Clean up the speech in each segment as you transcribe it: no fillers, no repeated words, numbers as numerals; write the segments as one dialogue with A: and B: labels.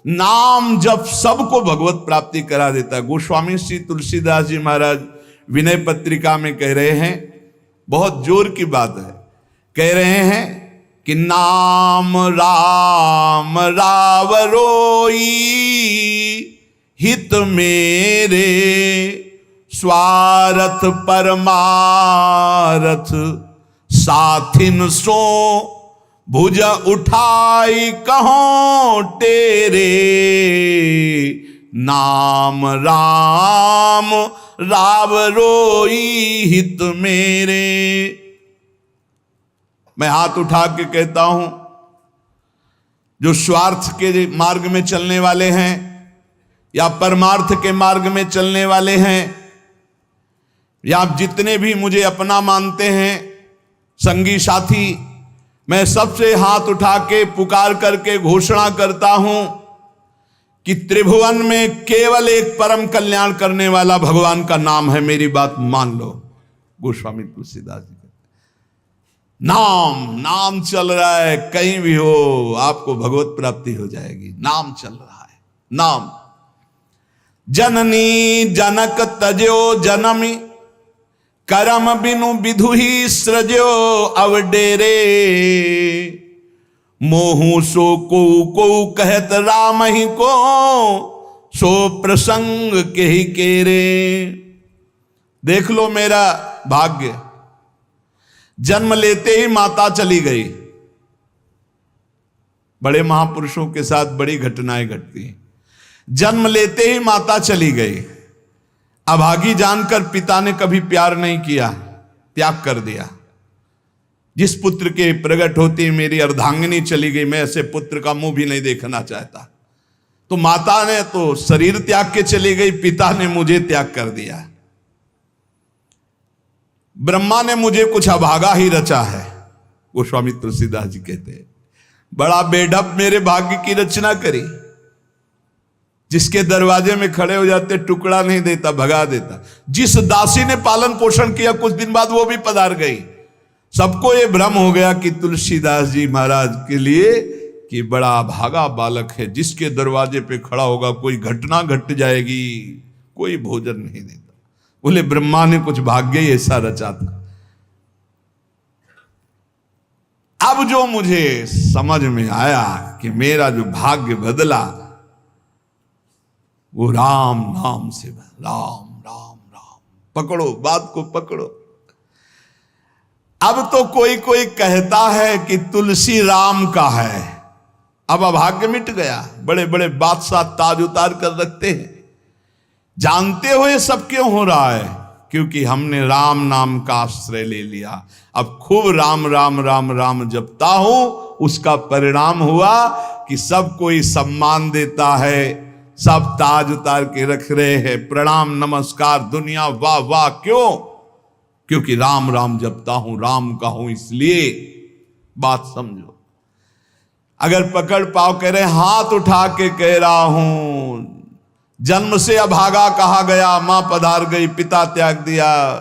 A: नाम जप सबको भगवत प्राप्ति करा देता है। गोस्वामी श्री तुलसीदास जी महाराज विनय पत्रिका में कह रहे हैं, बहुत जोर की बात है, कह रहे हैं कि नाम राम रावरोई हित मेरे स्वार्थ परमारथ साथिन सो भुज उठाई कहों तेरे नाम राम रावरोई हित मेरे। मैं हाथ उठा के कहता हूं, जो स्वार्थ के मार्ग में चलने वाले हैं या परमार्थ के मार्ग में चलने वाले हैं, या आप जितने भी मुझे अपना मानते हैं संगी साथी, मैं सबसे हाथ उठा के पुकार करके घोषणा करता हूं कि त्रिभुवन में केवल एक परम कल्याण करने वाला भगवान का नाम है। मेरी बात मान लो। गोस्वामी तुलसीदास जी नाम चल रहा है, कहीं भी हो आपको भगवत प्राप्ति हो जाएगी। नाम चल रहा है। नाम जननी जनक तजो जनमी करम बिनु विधु ही सृजो अवडेरे मोहू सो को कहत राम ही को सो प्रसंग के ही केरे। देख लो मेरा भाग्य, जन्म लेते ही माता चली गई। बड़े महापुरुषों के साथ बड़ी घटनाएं घटती हैं। जन्म लेते ही माता चली गई। अभागी जानकर पिता ने कभी प्यार नहीं किया, त्याग कर दिया। जिस पुत्र के प्रकट होते मेरी अर्धांगिनी चली गई, मैं ऐसे पुत्र का मुंह भी नहीं देखना चाहता। तो माता ने तो शरीर त्याग के चली गई, पिता ने मुझे त्याग कर दिया। ब्रह्मा ने मुझे कुछ अभागा ही रचा है। गोस्वामी तुलसीदास जी कहते हैं, बड़ा बेढप मेरे भाग्य की रचना करी। जिसके दरवाजे में खड़े हो जाते टुकड़ा नहीं देता, भगा देता। जिस दासी ने पालन पोषण किया, कुछ दिन बाद वो भी पधार गई। सबको ये भ्रम हो गया कि तुलसीदास जी महाराज के लिए कि बड़ा भागा बालक है, जिसके दरवाजे पे खड़ा होगा कोई घटना घट जाएगी, कोई भोजन नहीं देता। बोले ब्रह्मा ने कुछ भाग्य ही ऐसा रचा था। अब जो मुझे समझ में आया कि मेरा जो भाग्य बदला वो राम नाम से। राम राम राम, पकड़ो बात को, पकड़ो। अब तो कोई कोई कहता है कि तुलसी राम का है। अब अभाग्य मिट गया। बड़े बड़े बादशाह ताज उतार कर रखते हैं। जानते हो ये सब क्यों हो रहा है? क्योंकि हमने राम नाम का आश्रय ले लिया। अब खूब राम राम राम राम जपता हूं, उसका परिणाम हुआ कि सब कोई सम्मान देता है, सब ताज उतार के रख रहे हैं, प्रणाम नमस्कार दुनिया वाह वाह। क्यों? क्योंकि राम राम जपता हूं, राम का हूं, इसलिए। बात समझो। अगर पकड़ पाओ, कह रहे हाथ उठा के कह रहा हूं, जन्म से अभागा कहा गया, मां पधार गई, पिता त्याग दिया।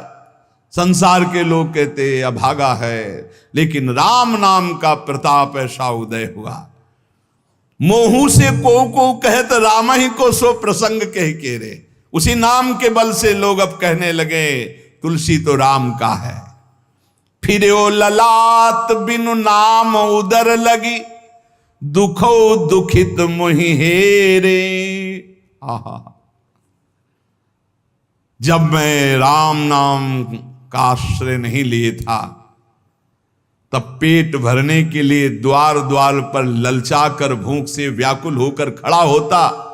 A: संसार के लोग कहते अभागा है, लेकिन राम नाम का प्रताप ऐसा उदय हुआ। मोहू से को कहत राम ही को सो प्रसंग कह के रे। उसी नाम के बल से लोग अब कहने लगे तुलसी तो राम का है। फिर ओ ललाट बिनु नाम उदर लगी, दुखो दुखित मोहि हेरे। आहा, जब मैं राम नाम का आश्रय नहीं लिए था, तब पेट भरने के लिए द्वार द्वार पर ललचा कर भूख से व्याकुल होकर खड़ा होता।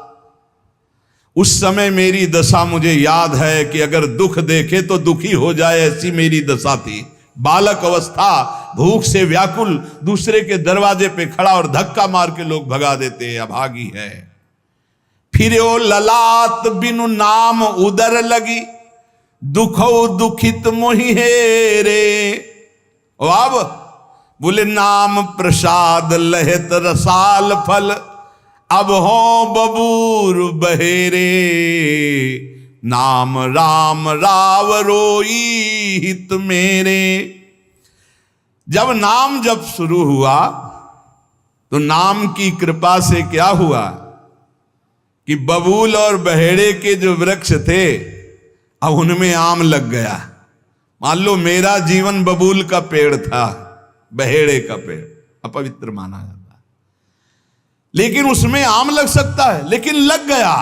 A: उस समय मेरी दशा मुझे याद है कि अगर दुख देखे तो दुखी हो जाए, ऐसी मेरी दशा थी। बालक अवस्था, भूख से व्याकुल, दूसरे के दरवाजे पे खड़ा और धक्का मार के लोग भगा देते, अभागी है। फिर ओ ललाट बिनु नाम उदर लगी, दुखो दुखित मोहि हेरे। अब बोले नाम प्रसाद लहत रसाल फल, अब हो बबूर बहेरे। नाम राम राव रोई हित मेरे। जब नाम जब शुरू हुआ तो नाम की कृपा से क्या हुआ? कि बबूल और बहेड़े के जो वृक्ष थे अब उनमें आम लग गया। मान लो मेरा जीवन बबूल का पेड़ था, बहेड़े का पेड़ अपवित्र माना जाता है, लेकिन उसमें आम लग सकता है, लेकिन लग गया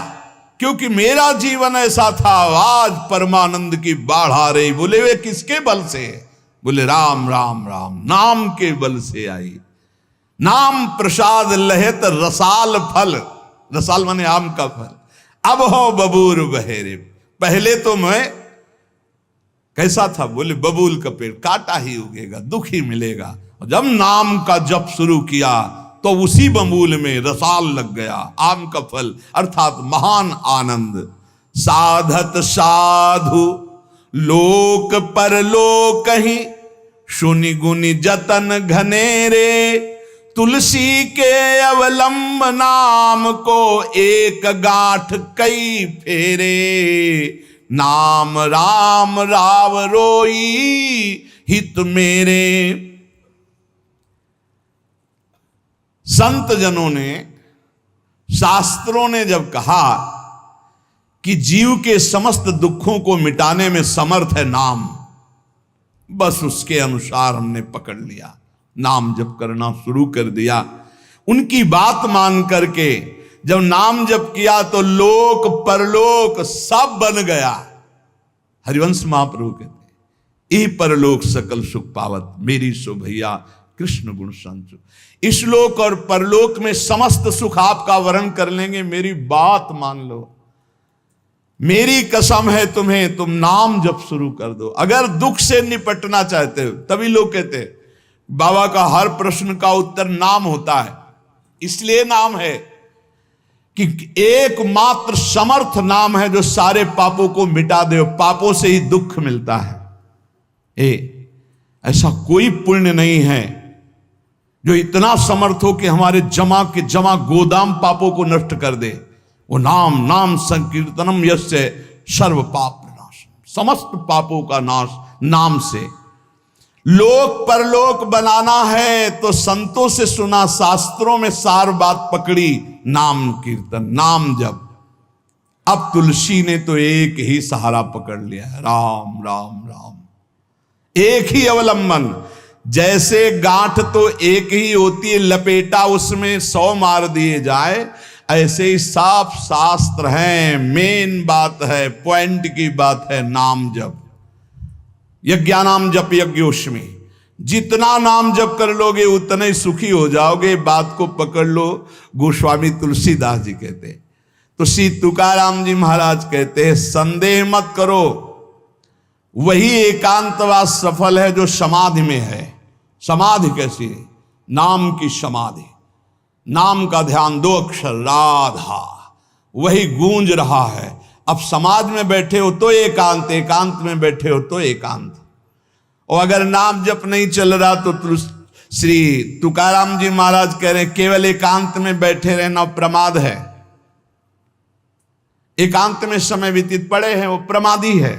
A: क्योंकि मेरा जीवन ऐसा था। आज परमानंद की बाढ़ आ रही। बोले वे किसके बल से? बोले राम राम राम, नाम के बल से आई। नाम प्रसाद लहेत रसाल फल, रसाल माने आम का फल। अब हो बबूल बहेरे। पहले तो मैं कैसा था? बोले बबूल का पेड़, काटा ही उगेगा, दुख ही मिलेगा। जब नाम का जप शुरू किया तो उसी बबूल में रसाल लग गया, आम का फल अर्थात महान आनंद। साधत साधु लोक परलोक ही, सुनि गुनि जतन घनेरे। तुलसी के अवलंब नाम को, एक गांठ कई फेरे। नाम राम राव रोई हित मेरे। संत जनों ने, शास्त्रों ने जब कहा कि जीव के समस्त दुखों को मिटाने में समर्थ है नाम, बस उसके अनुसार हमने पकड़ लिया, नाम जप करना शुरू कर दिया। उनकी बात मान करके जब नाम जप किया तो लोक परलोक सब बन गया। हरिवंश महाप्रभु कहते ई परलोक सकल सुख पावत, मेरी सो भैया कृष्ण गुण संचु। इस लोक और परलोक में समस्त सुख आपका वर्ण कर लेंगे, मेरी बात मान लो, मेरी कसम है तुम्हें, तुम नाम जप शुरू कर दो। अगर दुख से निपटना चाहते हो, तभी लोग कहते हैं बाबा का हर प्रश्न का उत्तर नाम होता है। इसलिए नाम है कि एकमात्र समर्थ नाम है जो सारे पापों को मिटा दे। पापों से ही दुख मिलता है। ऐसा कोई पुण्य नहीं है जो इतना समर्थ हो कि हमारे जमा के जमा गोदाम पापों को नष्ट कर दे। वो नाम, नाम संकीर्तनम यस्य सर्व पाप नाश, समस्त पापों का नाश नाम से। लोक परलोक बनाना है तो संतों से सुना, शास्त्रों में सार बात पकड़ी, नाम कीर्तन, नाम जप। अब तुलसी ने तो एक ही सहारा पकड़ लिया है, राम राम राम, एक ही अवलंबन। जैसे गांठ तो एक ही होती है, लपेटा उसमें 100 मार दिए जाए, ऐसे ही साफ शास्त्र हैं। मेन बात है, पॉइंट की बात है, नाम जप। यज्ञानाम जप यज्ञोष्मी, जितना नाम जप कर लोगे उतने ही सुखी हो जाओगे। बात को पकड़ लो। गोस्वामी तुलसीदास जी कहते हैं, तो श्री तुकाराम जी महाराज कहते हैं, संदेह मत करो, वही एकांतवास सफल है जो समाधि में है। समाधि कैसी है? नाम की समाधि, नाम का ध्यान, 2 अक्षर राधा, वही गूंज रहा है। अब समाधि में बैठे हो तो एकांत, एकांत में बैठे हो तो एकांत। और अगर नाम जप नहीं चल रहा तो श्री तुकाराम जी महाराज कह रहे हैं केवल एकांत में बैठे रहना प्रमाद है। एकांत में समय व्यतीत पड़े हैं वो प्रमादी है।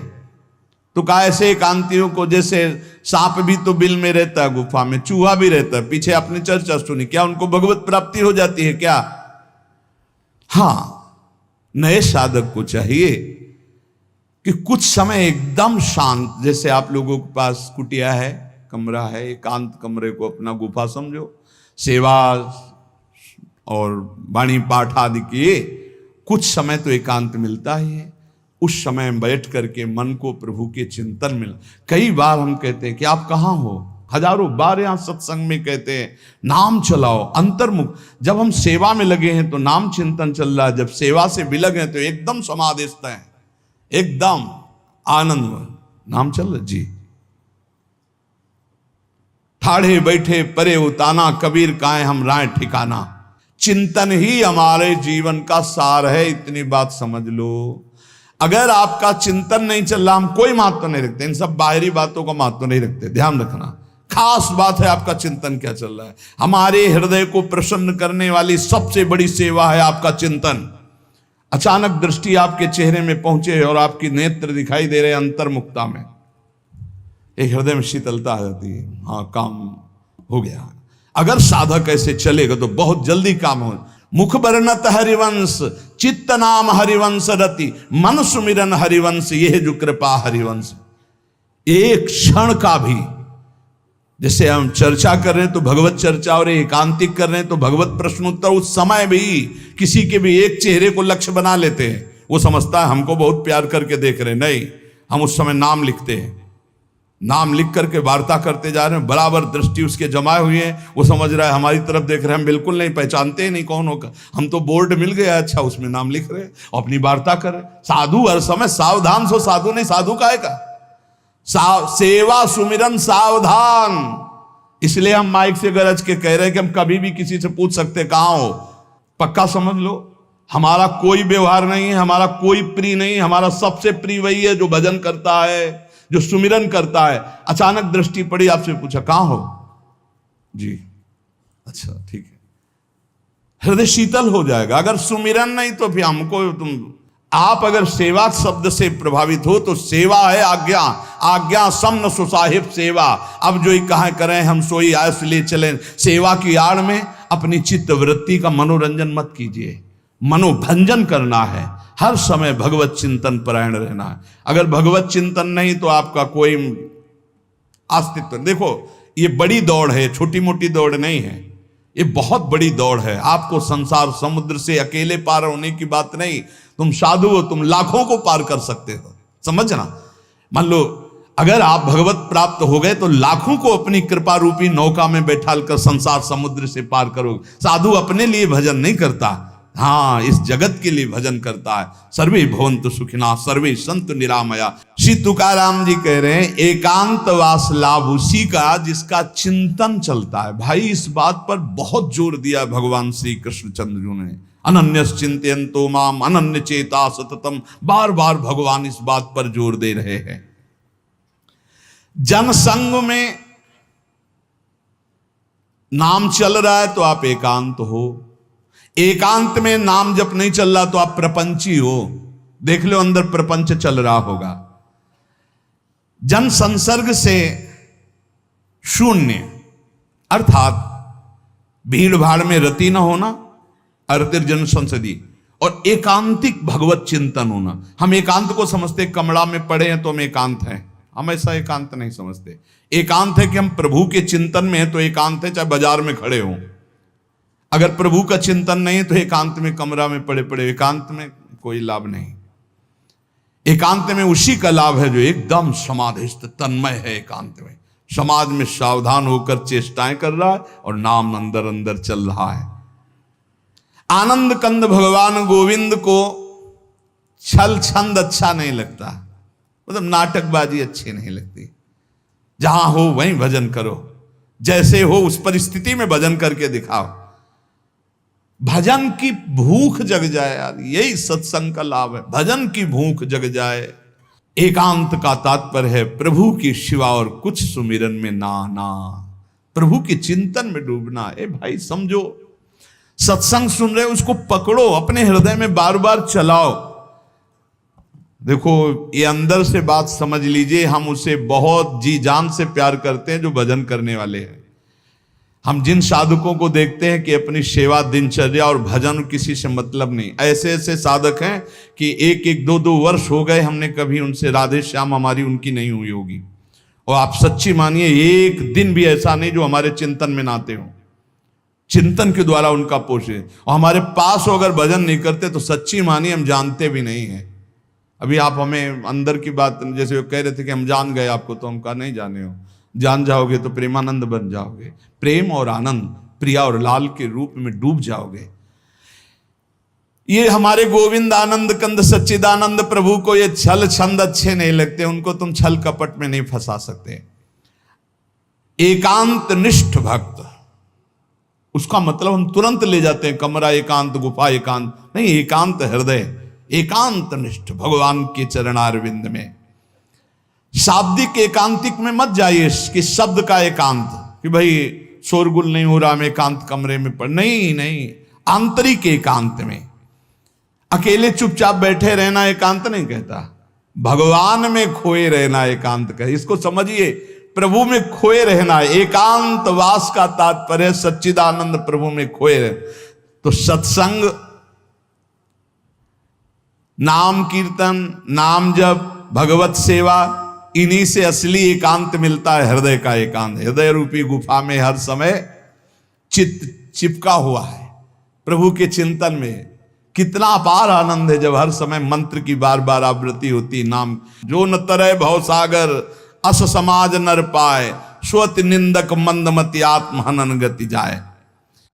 A: तो कहा ऐसे एकांतियों को, जैसे सांप भी तो बिल में रहता है, गुफा में चूहा भी रहता है, पीछे आपने चर्चा सुनी, क्या उनको भगवत प्राप्ति हो जाती है क्या? हाँ, नए साधक को चाहिए कि कुछ समय एकदम शांत, जैसे आप लोगों के पास कुटिया है, कमरा है, एकांत कमरे को अपना गुफा समझो, सेवा और वाणी पाठ आदि किए, कुछ समय तो एकांत मिलता ही है। उस समय बैठ करके मन को प्रभु के चिंतन में, कई बार हम कहते हैं कि आप कहाँ हो, हजारों बार यहाँ सत्संग में कहते हैं नाम चलाओ, अंतर्मुख। जब हम सेवा में लगे हैं तो नाम चिंतन चल रहा है, जब सेवा से विलग हैं तो एकदम समाधिस्थ हैं, एकदम आनंद, नाम चल रहा जी। ठाढ़े बैठे परे उताना, कबीर काहे हम राय ठिकाना। चिंतन ही हमारे जीवन का सार है, इतनी बात समझ लो। अगर आपका चिंतन नहीं चल रहा, हम कोई महत्व नहीं रखते, इन सब बाहरी बातों का महत्व नहीं रखते, ध्यान रखना। खास बात है आपका चिंतन क्या चल रहा है। हमारे हृदय को प्रसन्न करने वाली सबसे बड़ी सेवा है आपका चिंतन। अचानक दृष्टि आपके चेहरे में पहुंचे और आपकी नेत्र दिखाई दे रहे अंतर्मुखता में, एक हृदय में शीतलता आ जाती है, हाँ काम हो गया। अगर साधक ऐसे चलेगा तो बहुत जल्दी काम हो। मुख बरनत हरिवंश चित्त नाम हरिवंश रति, मन सुमिरन हरिवंश, यह जो कृपा हरिवंश। एक क्षण का भी, जैसे हम चर्चा कर रहे हैं तो भगवत चर्चा और एकांतिक कर रहे हैं तो भगवत प्रश्नोत्तर, उस समय भी किसी के भी एक चेहरे को लक्ष्य बना लेते हैं। वो समझता है हमको बहुत प्यार करके देख रहे हैं, नहीं, हम उस समय नाम लिखते हैं, नाम लिख करके वार्ता करते जा रहे हैं, बराबर दृष्टि उसके जमाए हुए हैं। वो समझ रहा है हमारी तरफ देख रहे हैं, हम बिल्कुल नहीं पहचानते ही नहीं कौन होगा, हम तो बोर्ड मिल गया, अच्छा उसमें नाम लिख रहे हैं, अपनी वार्ता कर रहे हैं। साधु हर समय सावधान सो, साधु नहीं, साधु का है का सेवा सुमिरन सावधान। इसलिए हम माइक से गरज के कह रहे हैं कि हम कभी भी किसी से पूछ सकते कहां हो, पक्का समझ लो। हमारा कोई व्यवहार नहीं है, हमारा कोई प्रिय नहीं, हमारा सबसे प्रिय वही है जो भजन करता है, जो सुमिरन करता है। अचानक दृष्टि पड़ी, आपसे पूछा कहां हो जी, अच्छा ठीक है, हृदय शीतल हो जाएगा। अगर सुमिरन नहीं तो फिर हमको आप अगर सेवा शब्द से प्रभावित हो तो सेवा है आज्ञा, आज्ञा समन सुसाहिब सेवा। अब जो ही कहा करें हम सोई आयस ले चलें, सेवा की आड़ में अपनी चित्त वृत्ति का मनोरंजन मत कीजिए, मनोभंजन करना है, हर समय भगवत चिंतन परायण रहना है। अगर भगवत चिंतन नहीं तो आपका कोई अस्तित्व, देखो ये बड़ी दौड़ है, छोटी मोटी दौड़ नहीं है, ये बहुत बड़ी दौड़ है। आपको संसार समुद्र से अकेले पार होने की बात नहीं, तुम साधु हो, तुम लाखों को पार कर सकते हो, समझना। मान लो अगर आप भगवत प्राप्त हो गए तो लाखों को अपनी कृपा रूपी नौका में बैठाल कर संसार समुद्र से पार करोगे। साधु अपने लिए भजन नहीं करता, हाँ इस जगत के लिए भजन करता है। सर्वे भवन्तु सुखिनः सर्वे सन्तु निरामया। श्री तुकाराम जी कह रहे हैं एकांतवास लाभ उसी का जिसका चिंतन चलता है। भाई इस बात पर बहुत जोर दिया भगवान श्री कृष्णचंद्र जी ने, अनन्यश्चिन्तयन्तो माम अनन्य चेता सततम। बार बार भगवान इस बात पर जोर दे रहे हैं। जनसंग में नाम चल रहा है तो आप एकांत हो, एकांत में नाम जब नहीं चल रहा तो आप प्रपंची हो। देख लो अंदर प्रपंच चल रहा होगा। जन संसर्ग से शून्य अर्थात भीड़ भाड़ में रति न होना, अर्तिर्जन संसदी, और एकांतिक भगवत चिंतन होना। हम एकांत को समझते कमरा में पड़े हैं तो हम एकांत हैं, हम ऐसा एकांत नहीं समझते। एकांत है कि हम प्रभु के चिंतन में हैं तो एकांत है, चाहे बाजार में खड़े हों। अगर प्रभु का चिंतन नहीं तो एकांत में कमरा में पड़े पड़े एकांत में कोई लाभ नहीं। एकांत में उसी का लाभ है जो एकदम समाधिस्थ तन्मय है। एकांत में समाज में सावधान होकर चेष्टाएं कर रहा है और नाम अंदर अंदर चल रहा है। आनंद कंद भगवान गोविंद को छल छंद अच्छा नहीं लगता, मतलब नाटकबाजी अच्छी नहीं लगती। जहां हो वहीं भजन करो, जैसे हो उस परिस्थिति में भजन करके दिखाओ। भजन की भूख जग जाए यार, यही सत्संग का लाभ है। भजन की भूख जग जाए। एकांत का तात्पर्य है प्रभु की शिवा और कुछ सुमिरन में ना ना, प्रभु के चिंतन में डूबना। ए भाई समझो, सत्संग सुन रहे हो उसको पकड़ो, अपने हृदय में बार बार चलाओ। देखो ये अंदर से बात समझ लीजिए, हम उसे बहुत जी जान से प्यार करते हैं जो भजन करने वाले हैं। हम जिन साधकों को देखते हैं कि अपनी सेवा दिनचर्या और भजन किसी से मतलब नहीं, ऐसे ऐसे साधक हैं कि एक एक दो दो वर्ष हो गए हमने कभी उनसे राधे श्याम हमारी उनकी नहीं हुई होगी। और आप सच्ची मानिए एक दिन भी ऐसा नहीं जो हमारे चिंतन में नाते हो, चिंतन के द्वारा उनका पोषे। और हमारे पास हो अगर भजन नहीं करते तो सच्ची मानिए हम जानते भी नहीं हैं। अभी आप हमें अंदर की बात, जैसे वो कह रहे थे कि हम जान गए आपको, तो हम कहा नहीं जाने हो, जान जाओगे तो प्रेमानंद बन जाओगे, प्रेम और आनंद प्रिया और लाल के रूप में डूब जाओगे। ये हमारे गोविंद आनंद कंद सच्चिदानंद प्रभु को ये छल छंद अच्छे नहीं लगते, उनको तुम छल कपट में नहीं फंसा सकते। एकांत निष्ठ भक्त, उसका मतलब हम तुरंत ले जाते हैं कमरा एकांत, गुफा एकांत नहीं, एकांत हृदय, एकांत निष्ठ भगवान के चरणारविंद में। शाब्दिक एकांतिक में मत जाइए कि शब्द का एकांत, कि भाई शोरगुल नहीं हो रहा, मैं एकांत कमरे में पड़, नहीं नहीं, आंतरिक एकांत में अकेले चुपचाप बैठे रहना एकांत नहीं कहता, भगवान में खोए रहना एकांत कहता। इसको समझिए, प्रभु में खोए रहना। एकांत वास का तात्पर्य सच्चिदानंद प्रभु में खोए रहे। तो सत्संग नाम कीर्तन, नाम जप, भगवत सेवा, इन्हीं से असली एकांत मिलता है, हृदय का एकांत। हृदय रूपी गुफा में हर समय चित्त चिपका हुआ है प्रभु के चिंतन में। कितना अपार आनंद है जब हर समय मंत्र की बार बार आवृत्ति होती। नाम जो न तरय भव सागर, अस समाज नर पाए, स्वत निंदक मंदमति आत्म हनन गति जाए।